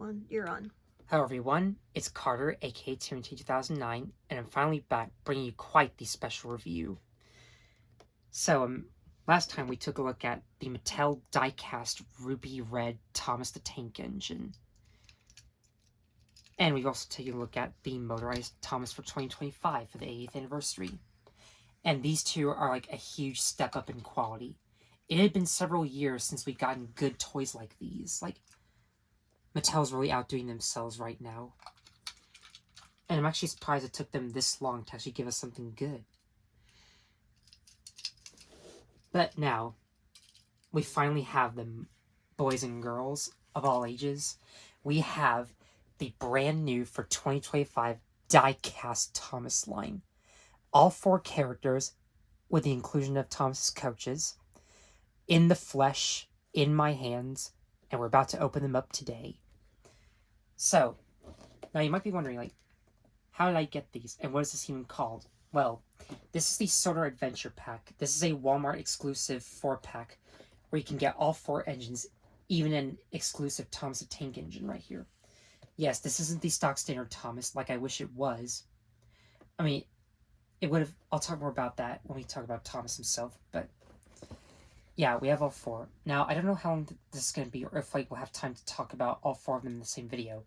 on. You're on. Hello everyone, it's Carter, aka TMT 2009, and I'm finally back bringing you quite the special review. So, last time we took a look at the Mattel diecast Ruby Red Thomas the Tank Engine. And we've also taken a look at the motorized Thomas for 2025 for the 80th anniversary. And these two are like a huge step up in quality. It had been several years since we'd gotten good toys like these. Like, Mattel's really outdoing themselves right now. And I'm actually surprised it took them this long to actually give us something good. But now, we finally have them, boys and girls of all ages. We have the brand new for 2025 diecast Thomas line. All 4 characters, with the inclusion of Thomas's coaches, in the flesh, in my hands, and we're about to open them up today. So, now you might be wondering, like, how did I get these, and what is this even called? Well, this is the Sodor Adventure Pack. This is a Walmart exclusive 4-pack, where you can get all 4 engines, even an exclusive Thomas the Tank engine right here. Yes, this isn't the stock standard Thomas, like I wish it was. I mean, it would have, I'll talk more about that when we talk about Thomas himself, but yeah, we have all 4. Now, I don't know how long this is going to be, or if like we'll have time to talk about all 4 of them in the same video.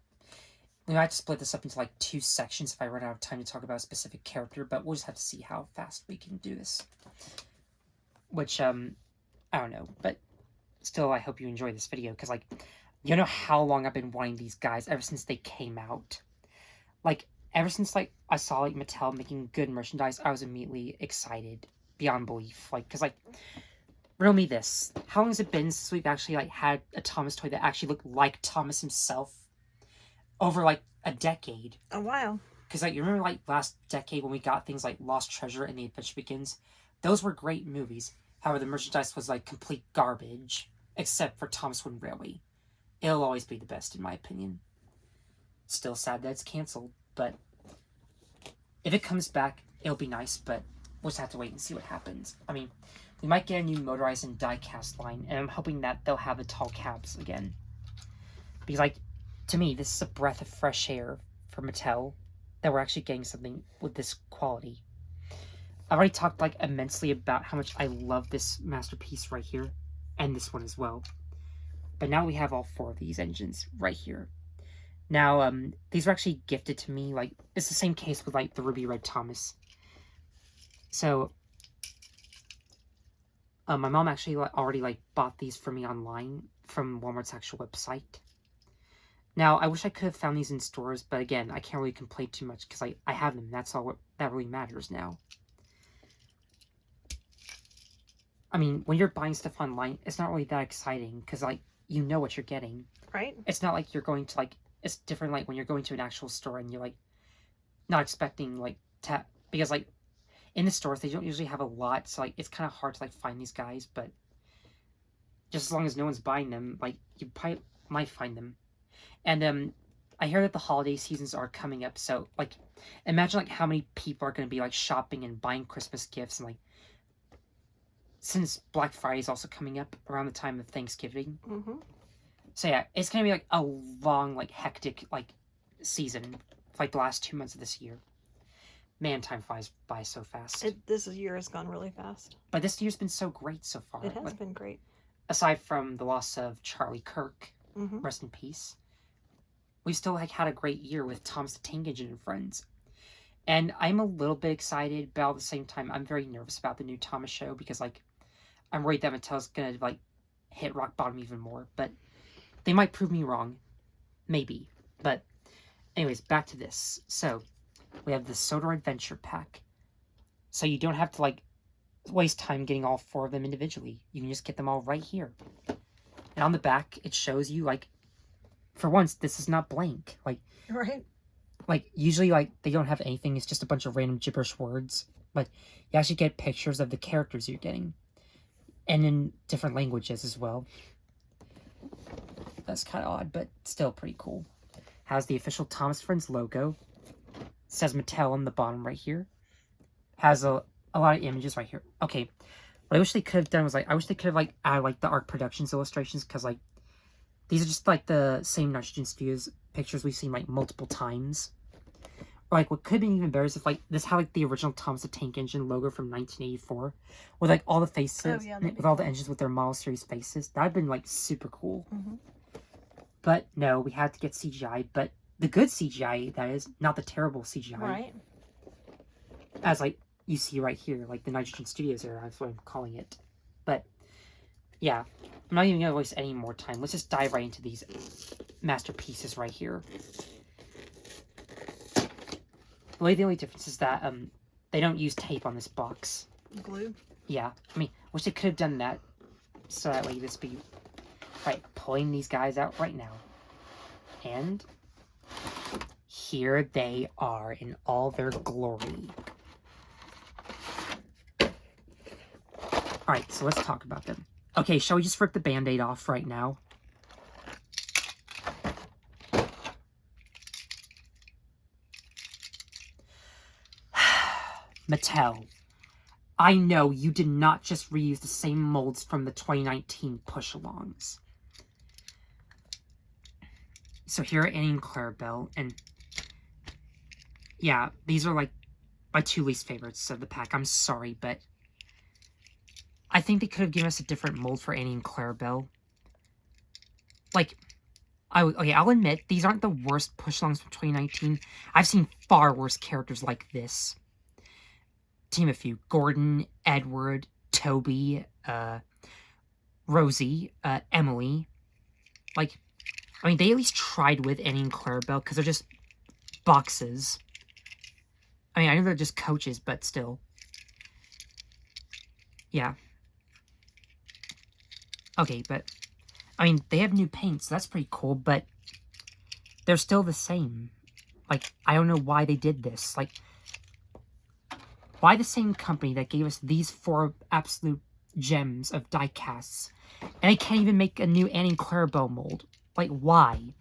We might split this up into like 2 sections if I run out of time to talk about a specific character, but we'll just have to see how fast we can do this. Which, I don't know, but still, I hope you enjoy this video, because, like, you know how long I've been wanting these guys ever since they came out. Like, ever since, like, I saw, like, Mattel making good merchandise, I was immediately excited beyond belief. Like, because, like, riddle me this. How long has it been since we've actually, like, had a Thomas toy that actually looked like Thomas himself? Over, like, a decade. A while. Because, like, you remember, like, last decade when we got things like Lost Treasure and The Adventure Begins? Those were great movies. However, the merchandise was, like, complete garbage. Except for Thomas Wooden Railway. It'll always be the best, in my opinion. Still sad that it's canceled, but if it comes back, it'll be nice, but we'll just have to wait and see what happens. I mean, we might get a new motorized and die-cast line, and I'm hoping that they'll have the tall cabs again. Because, like, to me, this is a breath of fresh air for Mattel, that we're actually getting something with this quality. I've already talked, like, immensely about how much I love this masterpiece right here, and this one as well. But now we have all 4 of these engines right here. Now, these were actually gifted to me, like, it's the same case with, like, the Ruby Red Thomas. So, my mom actually already, like, bought these for me online from Walmart's actual website. Now, I wish I could have found these in stores, but again, I can't really complain too much because I have them. That's all that really matters now. I mean, when you're buying stuff online, it's not really that exciting because, like, you know what you're getting. Right. It's not like you're going to, like, it's different, like, when you're going to an actual store and you're, like, not expecting, like, because, like, in the stores, they don't usually have a lot, so, like, it's kind of hard to, like, find these guys, but just as long as no one's buying them, like, you probably might find them. And, I hear that the holiday seasons are coming up, so, like, imagine, like, how many people are going to be, like, shopping and buying Christmas gifts, and, like, since Black Friday is also coming up around the time of Thanksgiving. Mm-hmm. So, yeah, it's going to be, like, a long, like, hectic, like, season, for, like, the last 2 months of this year. Man, time flies by so fast. This year has gone really fast. But this year's been so great so far. It has been great. Aside from the loss of Charlie Kirk, Mm-hmm. rest in peace, we've still, like, had a great year with Thomas the Tank Engine and friends. And I'm a little bit excited, but at the same time, I'm very nervous about the new Thomas show because, like, I'm worried that Mattel's gonna, like, hit rock bottom even more. But they might prove me wrong. Maybe. But anyways, back to this. So, we have the Sodor Adventure Pack. So you don't have to, like, waste time getting all 4 of them individually. You can just get them all right here. And on the back, it shows you, like, for once, this is not blank. Right. Like, usually, like, they don't have anything. It's just a bunch of random gibberish words. But you actually get pictures of the characters you're getting. And in different languages as well. That's kind of odd, but still pretty cool. Has the official Thomas Friends logo. Says Mattel on the bottom right here. Has a lot of images right here. Okay, what I wish they could have done was, like, I wish they could have, like, added, like, the ARC Productions illustrations, because, like, These are just like the same Nitrogen Studios pictures we've seen like multiple times. Or like what could have been even better is if like this had like the original Thomas the Tank Engine logo from 1984, with like all the faces, with all the engines with their model series faces. That'd been like super cool. But no, we had to get CGI, but the good CGI, that is, not the terrible CGI. Right. As like you see right here, like the Nitrogen Studios era, that's what I'm calling it. But yeah, I'm not even gonna waste any more time. Let's just dive right into these masterpieces right here. The only difference is that they don't use tape on this box. Glue. Yeah, I mean, wish they could have done that, so that way this be right. Pulling these guys out right now, and here they are in all their glory. All right, so let's talk about them. Okay, shall we just rip the Band-Aid off right now? Mattel, I know you did not just reuse the same molds from the 2019 push-alongs. So here are Annie and Clarabel, and yeah, these are like my two least favorites of the pack. I'm sorry, but I think they could have given us a different mold for Annie and Clarabel. Like, I'll admit, these aren't the worst push-alongs from 2019. I've seen far worse characters like this. Team a few. Gordon, Edward, Toby, Rosie, Emily. Like, I mean, they at least tried with Annie and Clarabel, because they're just boxes. I mean, I know they're just coaches, but still. Yeah. Okay, but, I mean, they have new paint, so that's pretty cool, but they're still the same. Like, I don't know why they did this. Like, why the same company that gave us these 4 absolute gems of die casts, and they can't even make a new Annie and Clarabel mold? Like, why?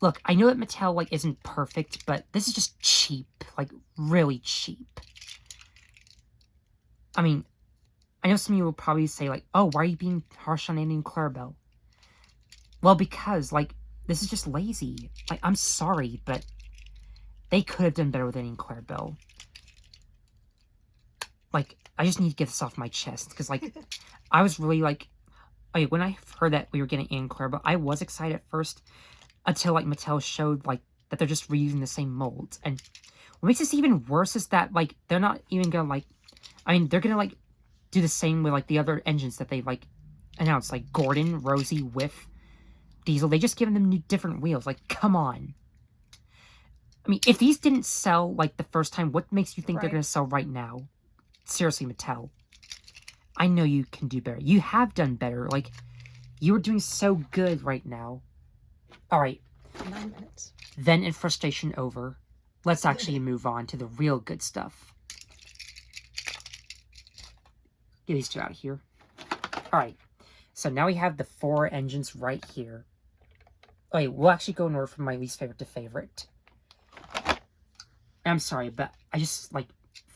Look, I know that Mattel, like, isn't perfect, but this is just cheap. Like, really cheap. I mean, I know some of you will probably say, like, oh, why are you being harsh on Annie and Clarabel? Well, because, like, this is just lazy. Like, I'm sorry, but they could have done better with Annie and Clarabel. Like, I just need to get this off my chest, because, like, I was really, like, when I heard that we were getting Annie and Clarabel, I was excited at first, until, like, Mattel showed, like, that they're just reusing the same molds. And what makes this even worse is that, like, they're not even gonna, like, I mean, they're gonna, like, do the same with, like, the other engines that they, like, announced. Like, Gordon, Rosie, Whiff, Diesel. They just given them new, different wheels. Like, come on. I mean, if these didn't sell, like, the first time, what makes you think they're gonna sell right now? Seriously, Mattel. I know you can do better. You have done better. Like, you are doing so good right now. Alright. 9 minutes. Then, in frustration over, let's actually move on to the real good stuff. Get these two out of here. Alright. So now we have the 4 engines right here. Okay, we'll actually go in order from my least favorite to favorite. I'm sorry, but I just, like,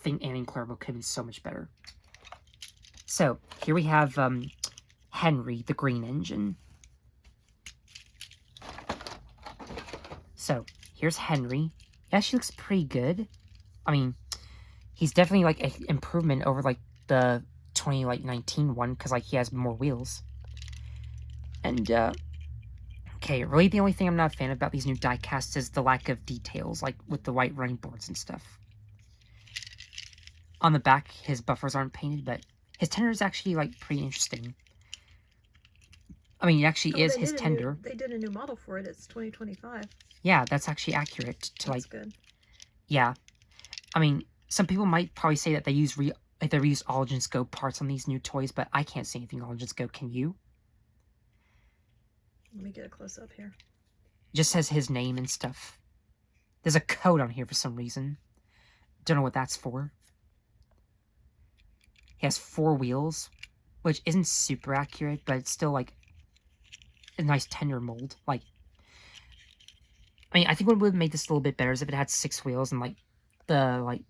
think Annie and Clarabel could have been so much better. So, here we have, Henry, the green engine. So, here's Henry. He actually looks pretty good. I mean, he's definitely, like, an improvement over, like, the 2019 one, because, like, he has more wheels. And, okay, really the only thing I'm not a fan of about these new die casts is the lack of details, like, with the white running boards and stuff. On the back, his buffers aren't painted, but his tender is actually, like, pretty interesting. I mean, it actually is his tender. They did a new model for it. It's 2025. Yeah, that's actually accurate to, like... That's good. Yeah. I mean, some people might probably say that they use All Engines Go parts on these new toys, but I can't see anything All Engines Go. Can you? Let me get a close-up here. It just says his name and stuff. There's a code on here for some reason. Don't know what that's for. He has 4 wheels, which isn't super accurate, but it's still, like, a nice tender mold. Like, I mean, I think what would have made this a little bit better is if it had 6 wheels and, like, the, like,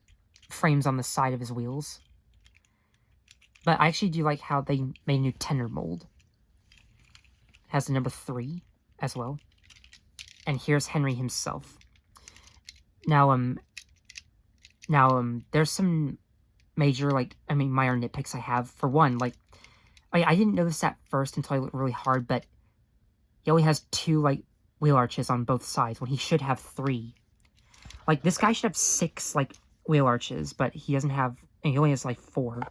frames on the side of his wheels. But I actually do like how they made a new tender mold. has the number 3 as well. And here's Henry himself. Now, there's some major, minor nitpicks I have. For one, I didn't notice that first until I looked really hard, but he only has 2, wheel arches on both sides when he should have 3. This guy should have 6, wheel arches, but he doesn't have, and he only has, 4.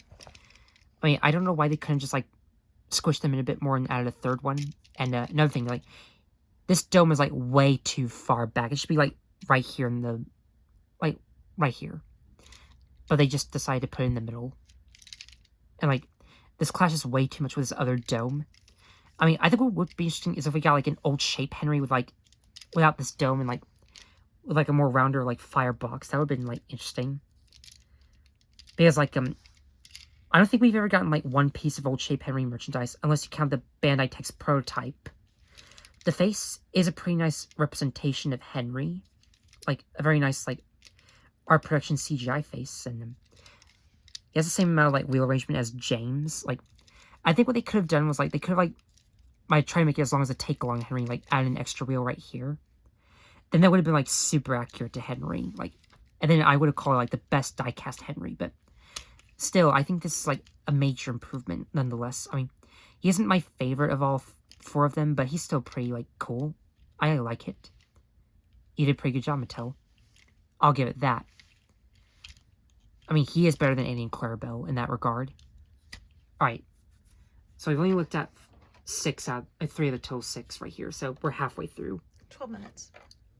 I don't know why they couldn't just, squish them in a bit more and added a 3rd one. And another thing, this dome is, way too far back. It should be, right here in the, right here. But they just decided to put it in the middle. And, this clashes way too much with this other dome. I think what would be interesting is if we got, an old shape Henry with, without this dome and, with, a more rounder, firebox. That would have been, interesting. Because, I don't think we've ever gotten, one piece of old shape Henry merchandise, unless you count the Bandai Text prototype. The face is a pretty nice representation of Henry. A very nice, art production CGI face, and he has the same amount of, wheel arrangement as James. I think what they could have done was, they could have, might try to make it as long as a take-along Henry, add an extra wheel right here. Then that would have been, super accurate to Henry. And then I would have called it, the best die-cast Henry. But still, I think this is, a major improvement, nonetheless. He isn't my favorite of all 4 of them, but he's still pretty, cool. I like it. You did a pretty good job, Mattel. I'll give it that. He is better than Annie and Clarabel in that regard. Alright. So we've only looked at 3 of the total 6 right here, so we're halfway through. 12 minutes.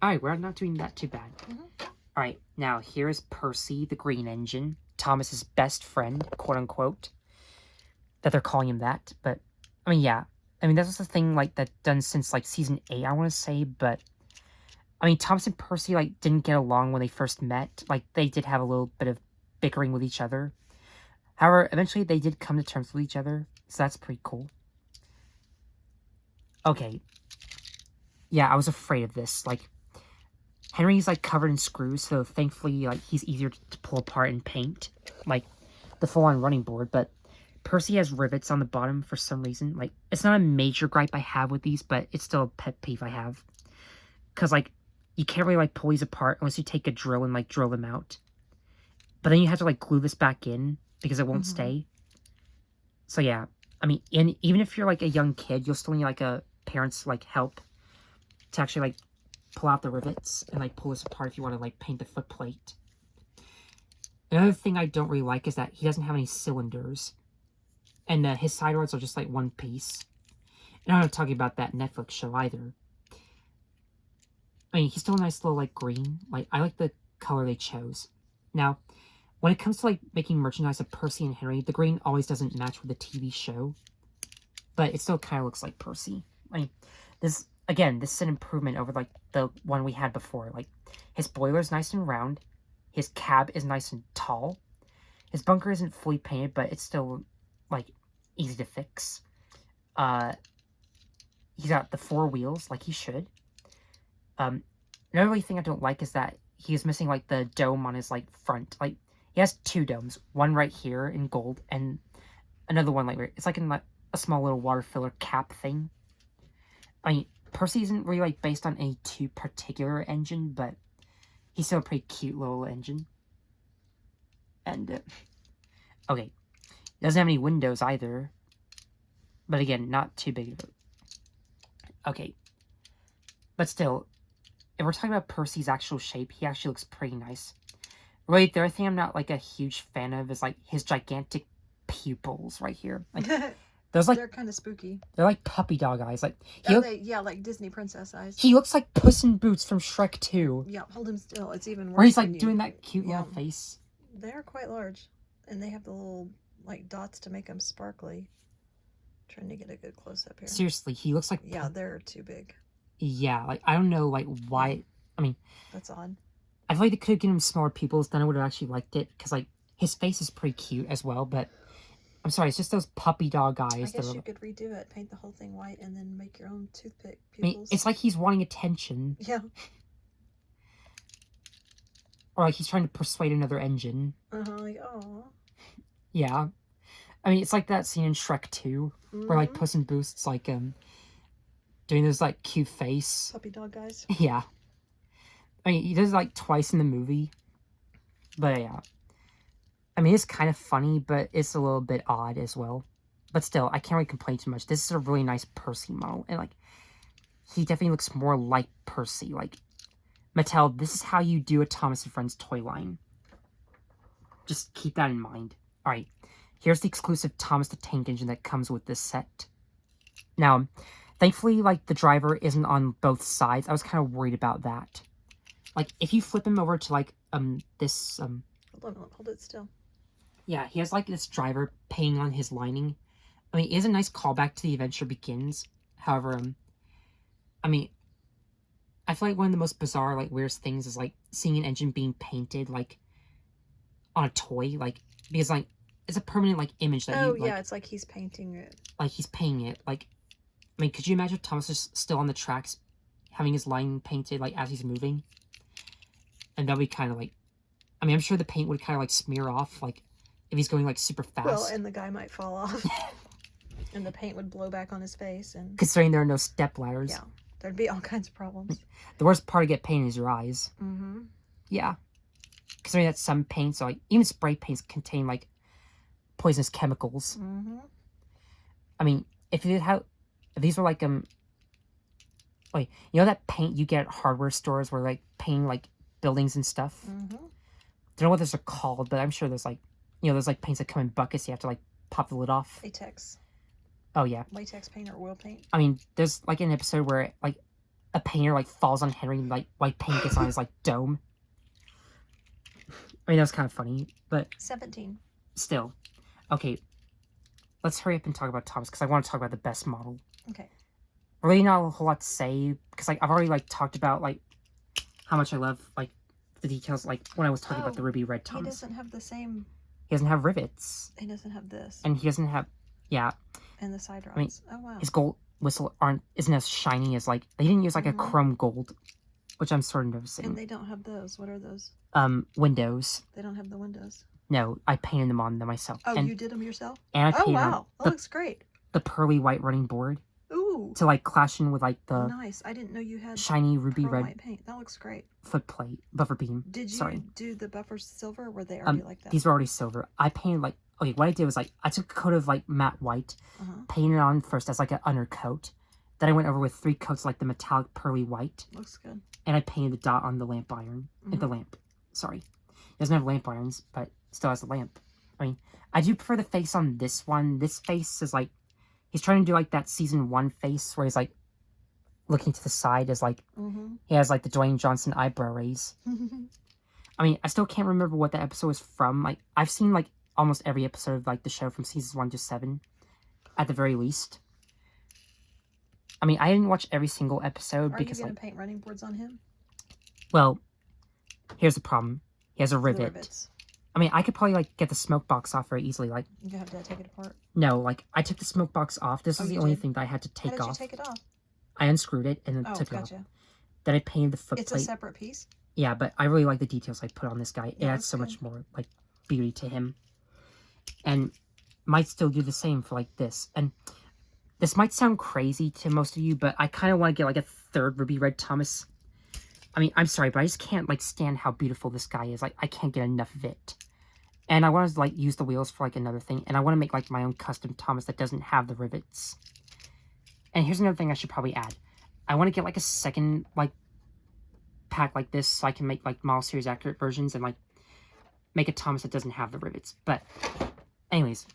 Alright, we're not doing that too bad. Mm-hmm. Alright, now here's Percy, the green engine. Thomas's best friend, quote-unquote. That they're calling him that, but, yeah. That's the thing, that's done since, season 8, I want to say, but, Thomas and Percy, didn't get along when they first met. They did have a little bit of bickering with each other. However, eventually they did come to terms with each other, so that's pretty cool. Okay. Yeah, I was afraid of this. Henry's, covered in screws, so thankfully, he's easier to pull apart and paint. The full-on running board, but Percy has rivets on the bottom for some reason. It's not a major gripe I have with these, but it's still a pet peeve I have. Because, you can't really, pull these apart unless you take a drill and, drill them out. But then you have to, glue this back in because it won't stay. So, yeah. And even if you're, a young kid, you'll still need, a parent's, help to actually, pull out the rivets and, pull this apart if you want to, paint the footplate. Another thing I don't really like is that he doesn't have any cylinders. And his side rods are just, one piece. And I'm not talking about that Netflix show either. He's still a nice little, green. I like the color they chose. Now, when it comes to, making merchandise of Percy and Henry, the green always doesn't match with the TV show. But it still kind of looks like Percy. This is an improvement over, the one we had before. His boiler's nice and round. His cab is nice and tall. His bunker isn't fully painted, but it's still, easy to fix. He's got the 4 wheels, like he should. Another thing I don't like is that he's missing, the dome on his, front. He has 2 domes. One right here in gold, and another one, it's, in, a small little water filler cap thing. Percy isn't really, based on any too particular engine, but he's still a pretty cute little engine. And, okay. He doesn't have any windows either. But again, not too big of it. Okay. But still, if we're talking about Percy's actual shape, he actually looks pretty nice. Really, the other thing I'm not, a huge fan of is, his gigantic pupils right here. Those, they're kind of spooky. They're puppy dog eyes. Like Disney princess eyes. He looks like Puss in Boots from Shrek 2. Yeah, hold him still. It's even worse. Where he's, doing that cute little face. They're quite large. And they have the little, dots to make them sparkly. Trying to get a good close-up here. Seriously, he looks like... Yeah, they're too big. Yeah, I don't know, why... That's odd. I feel like they could have given him smaller pupils, then I would have actually liked it. Because, his face is pretty cute as well, but... I'm sorry, it's just those puppy dog eyes. I guess you could redo it, paint the whole thing white, and then make your own toothpick I pupils. mean, it's like he's wanting attention. Yeah. Or he's trying to persuade another engine. Oh. Yeah. It's like that scene in Shrek 2, where, Puss in Boots, doing this like cute face. Puppy dog guys. Yeah. I mean, he does it like twice in the movie. But yeah. I mean, it's kind of funny, but it's a little bit odd as well. But still, I can't really complain too much. This is a really nice Percy model. And like, he definitely looks more like Percy. Like, Mattel, this is how you do a Thomas and Friends toy line. Just keep that in mind. Alright, here's the exclusive Thomas the Tank Engine that comes with this set. Now, thankfully, like, the driver isn't on both sides. I was kind of worried about that. Like, if you flip him over to, like, this, Hold it still. yeah, he has, like, this driver paying on his lining. I mean, it is a nice callback to The Adventure Begins. However, I mean, I feel like one of the most bizarre, like, weirdest things is, like, seeing an engine being painted, like, on a toy, like, because, like, it's a permanent, like, image that Oh, you, like, yeah, it's like he's painting it. like, he's painting it, like, I mean, could you imagine if Thomas is still on the tracks, having his line painted, like, as he's moving? And that'd be kind of, like, I mean, I'm sure the paint would kind of, like, smear off, like, if he's going, like, super fast. Well, and the guy might fall off. And the paint would blow back on his face. And considering there are no step ladders. yeah, there'd be all kinds of problems. The worst part to get paint is your eyes. Mm-hmm. Yeah. Considering that some paints, like, even spray paints contain, like, poisonous chemicals. Mm-hmm. I mean, if these were, like, wait, you know that paint you get at hardware stores where, like, painting, like, buildings and stuff? Mm-hmm. Don't know what those are called, but I'm sure there's, like, you know, there's, like, paints that come in buckets, you have to, like, pop the lid off. Latex. Oh, yeah. Latex paint or oil paint. I mean, there's, like, an episode where, like, a painter, like, falls on Henry and, like, white paint gets on his, like, dome. I mean, that was kind of funny, but 17. still. Okay, let's hurry up and talk about Thomas, because I want to talk about the best model. Okay. Really not a whole lot to say, because, like, I've already, like, talked about, like, how much I love, like, the details, like, when I was talking about the ruby red Thomas. He doesn't have the same... He doesn't have rivets. He doesn't have this. And he doesn't have... Yeah. And the side rods. I mean, oh, wow. his gold whistle isn't as shiny as, like... They didn't use, like, a chrome gold, which I'm sort of noticing. And they don't have those. What are those? Windows. They don't have the windows. No, I painted them on them myself. Oh, and, you did them yourself? And I painted wow. That the, looks great. The pearly white running board. Ooh. To, like, clash in with, like, the... Nice. I didn't know you had shiny ruby red white paint. That looks great. Footplate. Buffer beam. Did you do the buffers silver, or were they already like that? These were already silver. I painted, like... Okay, what I did was, like, I took a coat of, like, matte white, painted it on first as, like, an undercoat. Then I went over with 3 coats, like, the metallic pearly white. Looks good. And I painted the dot on the lamp iron. The lamp. Sorry. It doesn't have lamp irons, but still has a lamp. I mean, I do prefer the face on this one. This face is, like... He's trying to do, like, that season 1 face where he's, like, looking to the side as, like... He has, like, the Dwayne Johnson eyebrow raise. I mean, I still can't remember what that episode was from. Like, I've seen, like, almost every episode of, like, the show from seasons 1 to 7. At the very least. I mean, I didn't watch every single episode because, you like... going to paint running boards on him? Well, here's the problem. He has a rivet. Rivets. I mean, I could probably, like, get the smoke box off very easily, like... You have to take it apart? No, like, I took the smoke box off. This was the only thing that I had to take off. How did you take it off? I unscrewed it and then took it off. Then I painted the footplate. It's a separate piece? Yeah, but I really like the details I put on this guy. It adds so much more, like, beauty to him. And might still do the same for, like, this. And this might sound crazy to most of you, but I kind of want to get, like, a third Ruby Red Thomas. I mean, I'm sorry, but I just can't, like, stand how beautiful this guy is. Like, I can't get enough of it. And I want to, like, use the wheels for, like, another thing. And I want to make, like, my own custom Thomas that doesn't have the rivets. And here's another thing I should probably add. I want to get, like, a second, like, pack like this so I can make, like, model series accurate versions and, like, make a Thomas that doesn't have the rivets. But, anyways.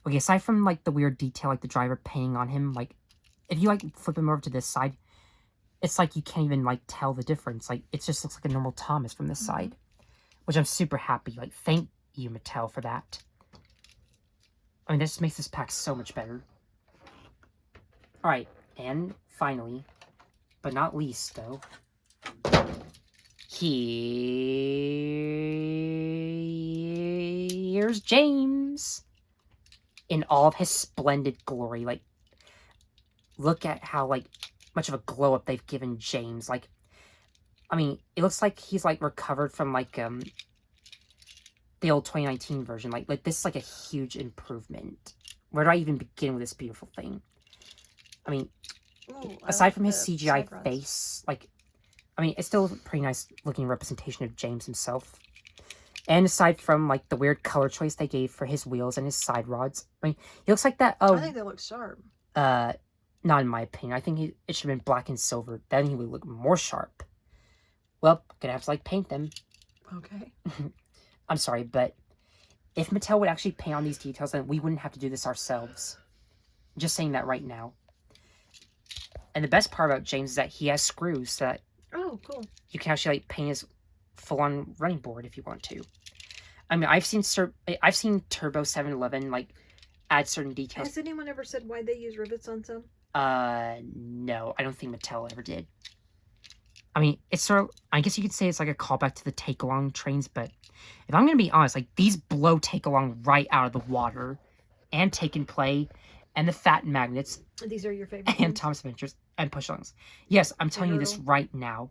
Okay, aside from, like, the weird detail, like, the driver painting on him, like, if you, like, flip him over to this side, it's like you can't even, like, tell the difference. Like, it just looks like a normal Thomas from this side. Which I'm super happy. Like, thank you, Mattel, for that. I mean, this makes this pack so much better. Alright, and finally, but not least, though, here's James in all of his splendid glory. Like, look at how, like, much of a glow up they've given James. Like, I mean, it looks like he's, like, recovered from, like, the old 2019 version. Like this is, like, a huge improvement. Where do I even begin with this beautiful thing? I mean, Oh, I aside like from his the CGI side rods. face, like, I mean, it's still a pretty nice looking representation of James himself. And aside from, like, the weird color choice they gave for his wheels and his side rods, I mean, he looks like that, I think they look sharp. not in my opinion. I think it should have been black and silver. Then he would look more sharp. Well, gonna have to, like, paint them. Okay. I'm sorry, but if Mattel would actually paint on these details, then we wouldn't have to do this ourselves. Just saying that right now. And the best part about James is that he has screws so that Oh, cool. you can actually, like, paint his full-on running board if you want to. I mean, I've seen Turbo 7-Eleven, like, add certain details. Has anyone ever said why they use rivets on some? No, I don't think Mattel ever did. I mean, it's sort of, I guess you could say it's like a callback to the take-along trains, but if I'm going to be honest, like, these blow take-along right out of the water, and Take and Play, and the Fat Magnets, These are your favorite and ones? Thomas Adventures, and Push-Alongs. Yes, I'm telling you this Ertl? right now.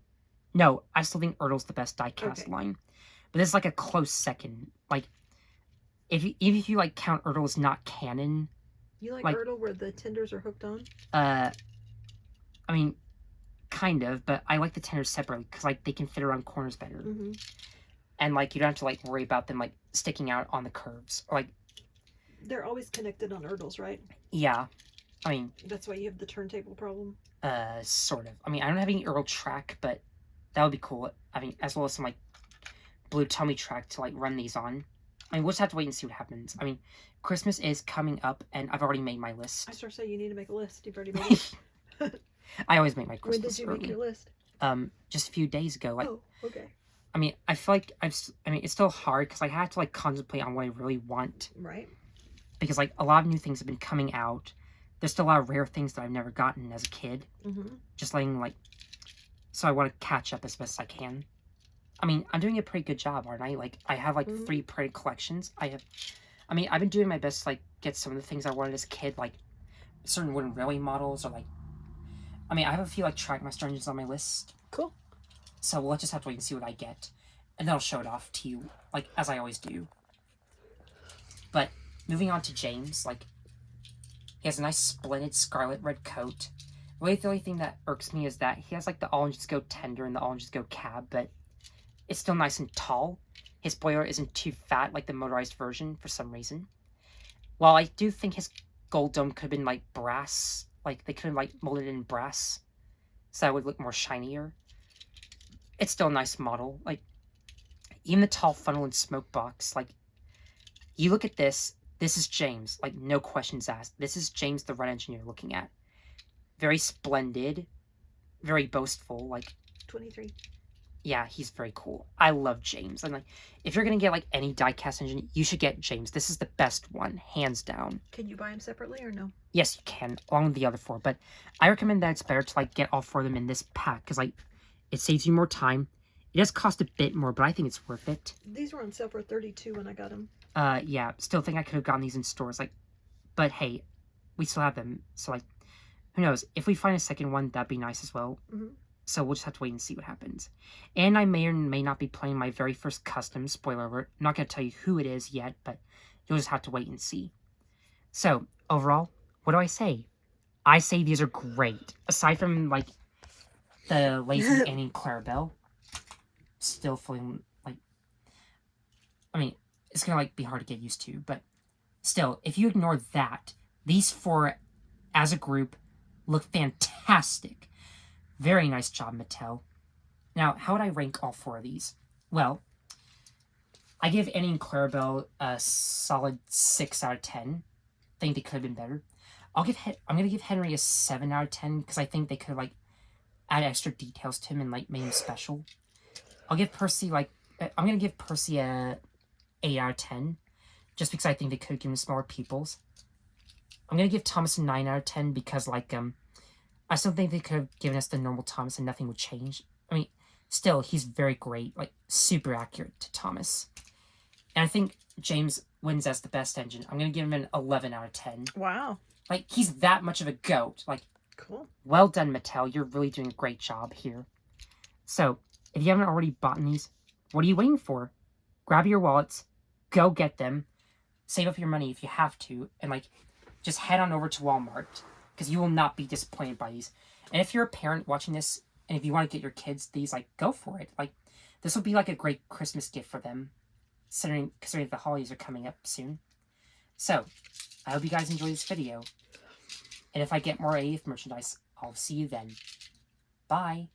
No, I still think Ertl's the best diecast Okay. line. But this is like a close second. Like, if you like count Ertl as not canon, You like Like- Ertl where the tenders are hooked on? I mean, kind of, but I like the tenders separately because, like, they can fit around corners better. Mm-hmm. And, like, you don't have to, like, worry about them, like, sticking out on the curves. Or, like, They're always connected on Ertls, right? yeah. I mean, That's why you have the turntable problem. sort of. I mean, I don't have any Ertl track, but that would be cool. I mean, as well as some, like, blue tummy track to, like, run these on. I mean, we'll just have to wait and see what happens. I mean, Christmas is coming up, and I've already made my list. I start saying you need to make a list. You've already made it. I always make my When Christmas did you early. make your list? Just a few days ago. Like, Oh, okay. I mean, I feel like I mean, it's still hard because I had to, like, contemplate on what I really want. Right. Because, like, a lot of new things have been coming out. There's still a lot of rare things that I've never gotten as a kid. Mm-hmm. Just letting, like, so I want to catch up as best as I can. I mean, I'm doing a pretty good job, aren't I? Like, I have, like, 3 printed collections. I've been doing my best to, like, get some of the things I wanted as a kid, like, certain wooden railway models, or, like, I mean, I have a few, like, Trackmaster engines on my list. Cool. So we'll just have to wait and see what I get. And then I'll show it off to you, like, as I always do. But, moving on to James, like, he has a nice splendid scarlet red coat. Really, the only thing that irks me is that he has, like, the all engines go tender and the all engines go cab, but it's still nice and tall. His spoiler isn't too fat like the motorized version for some reason. While I do think his gold dome could have been, like, brass, like, they could have, like, molded it in brass, so that would look more shinier. It's still a nice model. Like, even the tall funnel and smoke box, like, you look at this is James, like, no questions asked. This is James the Red Engineer looking at. Very splendid, very boastful, like, 23. yeah, he's very cool. I love James. And, like, if you're gonna get, like, any diecast engine, you should get James. This is the best one, hands down. Can you buy them separately or no? Yes, you can, along with the other 4, but I recommend that it's better to, like, get all 4 of them in this pack, because, like, it saves you more time. It does cost a bit more, but I think it's worth it. These were on sale for 32 when I got them. Yeah, still think I could have gotten these in stores, like, but hey, we still have them, so, like, who knows, if we find a second one, that'd be nice as well. Mm-hmm. So we'll just have to wait and see what happens. And I may or may not be playing my very first custom, spoiler alert. I'm not going to tell you who it is yet, but you'll just have to wait and see. So, overall, what do I say? I say these are great. Aside from, like, the Lazy Annie and Clarabel, still feeling, like, I mean, it's going to, like, be hard to get used to, but still, if you ignore that, these 4, as a group, look fantastic. Very nice job, Mattel. Now, how would I rank all 4 of these? Well, I give Annie and Clarabel a solid 6 out of 10. Think they could have been better. I'm gonna give Henry a 7 out of 10 because I think they could have, like, add extra details to him and, like, made him special. I'll give Percy, like, I'm gonna give Percy a 8 out of 10 just because I think they could have given him smaller pupils. I'm gonna give Thomas a 9 out of 10 because, like, I still think they could have given us the normal Thomas and nothing would change. I mean, still, he's very great, like, super accurate to Thomas. And I think James wins as the best engine. I'm going to give him an 11 out of 10. Wow. Like, he's that much of a goat. Like, Cool. well done, Mattel. You're really doing a great job here. So, if you haven't already bought these, what are you waiting for? Grab your wallets, go get them, save up your money if you have to, and, like, just head on over to Walmart. because you will not be disappointed by these. And if you're a parent watching this, and if you want to get your kids these, like, go for it. Like, this will be like a great Christmas gift for them, considering the holidays are coming up soon. So, I hope you guys enjoy this video. And if I get more 80th merchandise, I'll see you then. Bye.